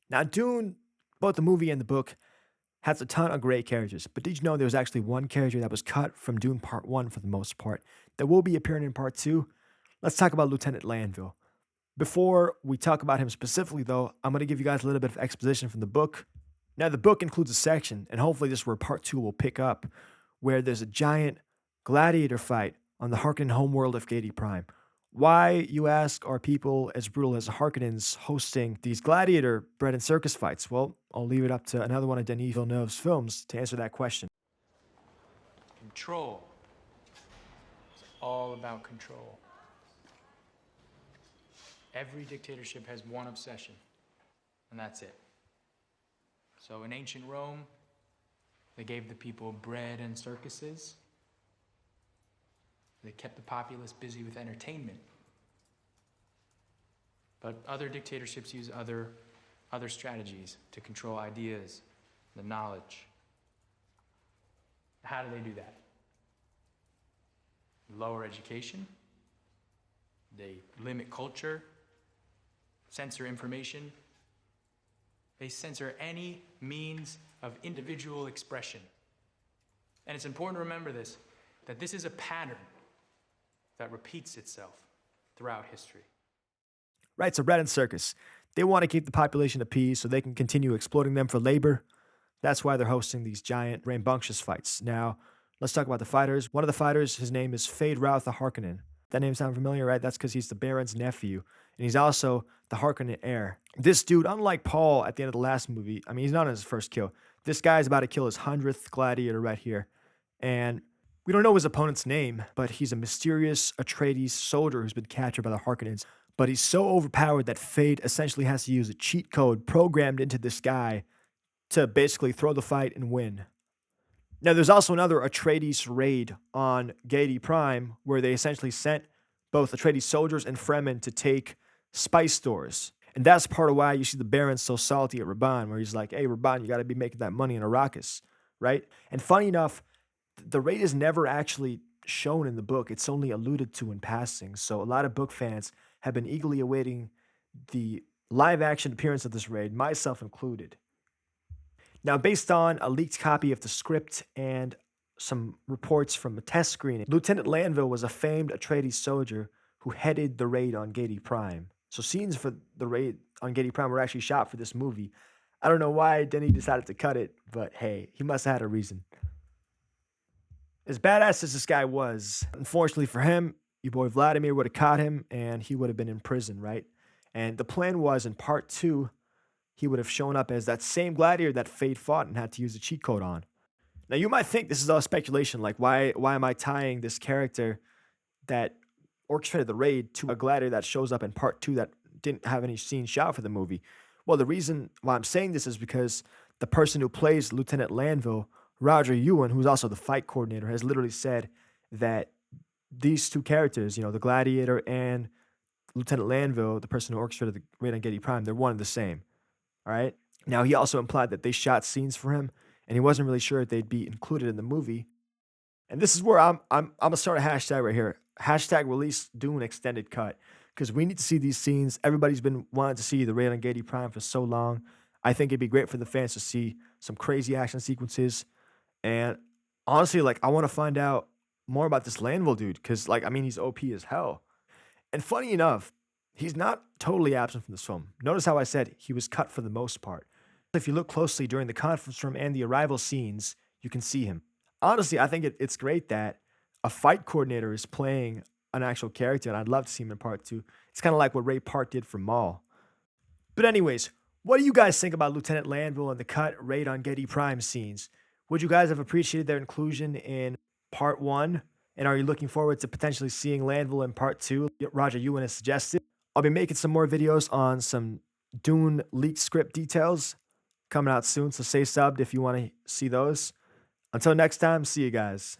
Now, Dune, both the movie and the book, has a ton of great characters, but did you know there was actually one character that was cut from Dune Part 1 for the most part that will be appearing in Part 2? Let's talk about Lieutenant Lanville. Before we talk about him specifically, though, I'm going to give you guys a little bit of exposition from the book. Now, the book includes a section, and hopefully, this is where Part 2 will pick up, where there's a giant gladiator fight on the Harkonnen homeworld of Gadi Prime. Why, you ask, are people as brutal as Harkonnens hosting these gladiator bread and circus fights? Well, I'll leave it up to another one of Denis Villeneuve's films to answer that question. Control. It's all about control. Every dictatorship has one obsession, and that's it. So in ancient Rome, they gave the people bread and circuses. They kept the populace busy with entertainment. But other dictatorships use other strategies to control ideas, the knowledge. How do they do that? Lower education. They limit culture, censor information. They censor any means of individual expression. And it's important to remember this, that this is a pattern that repeats itself throughout history. Right, so bread and circus. They want to keep the population appeased so they can continue exploiting them for labor. That's why they're hosting these giant, rambunctious fights. Now, let's talk about the fighters. One of the fighters, his name is Fade Routh the Harkonnen. That name sound familiar, right? That's because he's the Baron's nephew, and he's also the Harkonnen heir. This dude, unlike Paul at the end of the last movie, I mean, he's not on his first kill. This guy's about to kill his 100th gladiator right here. And we don't know his opponent's name, but he's a mysterious Atreides soldier who's been captured by the Harkonnens. But he's so overpowered that Fade essentially has to use a cheat code programmed into this guy to basically throw the fight and win. Now, there's also another Atreides raid on Gadi Prime where they essentially sent both Atreides soldiers and Fremen to take spice stores. And that's part of why you see the Baron so salty at Raban, where he's like, hey, Raban, you got to be making that money in Arrakis, right? And funny enough, the raid is never actually shown in the book. It's only alluded to in passing. So a lot of book fans have been eagerly awaiting the live action appearance of this raid, myself included. Now, based on a leaked copy of the script and some reports from a test screening, Lieutenant Lanville was a famed Atreides soldier who headed the raid on Gadi Prime. So scenes for the raid on Gadi Prime were actually shot for this movie. I don't know why Denny decided to cut it, but hey, he must have had a reason. As badass as this guy was, unfortunately for him, your boy Vladimir would have caught him and he would have been in prison, right? And the plan was in part 2, he would have shown up as that same gladiator that Fade fought and had to use a cheat code on. Now, you might think this is all speculation, like why am I tying this character that orchestrated the raid to a gladiator that shows up in part 2 that didn't have any scenes shot for the movie? Well, the reason why I'm saying this is because the person who plays Lieutenant Lanville, Roger Ewan, who's also the fight coordinator, has literally said that these two characters, the gladiator and Lieutenant Lanville, the person who orchestrated the raid on Gedi Prime, they're one and the same. All right. Now, he also implied that they shot scenes for him, and he wasn't really sure if they'd be included in the movie. And this is where I'm gonna start a hashtag right here. Hashtag release Dune extended cut, because we need to see these scenes. Everybody's been wanting to see the raid on Gedi Prime for so long. I think it'd be great for the fans to see some crazy action sequences. And honestly, I want to find out more about this Lanville dude, because he's OP as hell. And funny enough, he's not totally absent from this film. Notice how I said he was cut for the most part. If you look closely during the conference room and the arrival scenes, you can see him. Honestly, I think it's great that a fight coordinator is playing an actual character, and I'd love to see him in part 2. It's kind of like what Ray Park did for Maul. But anyways, what do you guys think about Lieutenant Lanville and the cut raid on Gedi Prime scenes? Would you guys have appreciated their inclusion in part 1? And are you looking forward to potentially seeing Lanville in part 2? Roger Ewan has suggested. I'll be making some more videos on some Dune leaked script details coming out soon, so stay subbed if you want to see those. Until next time, see you guys.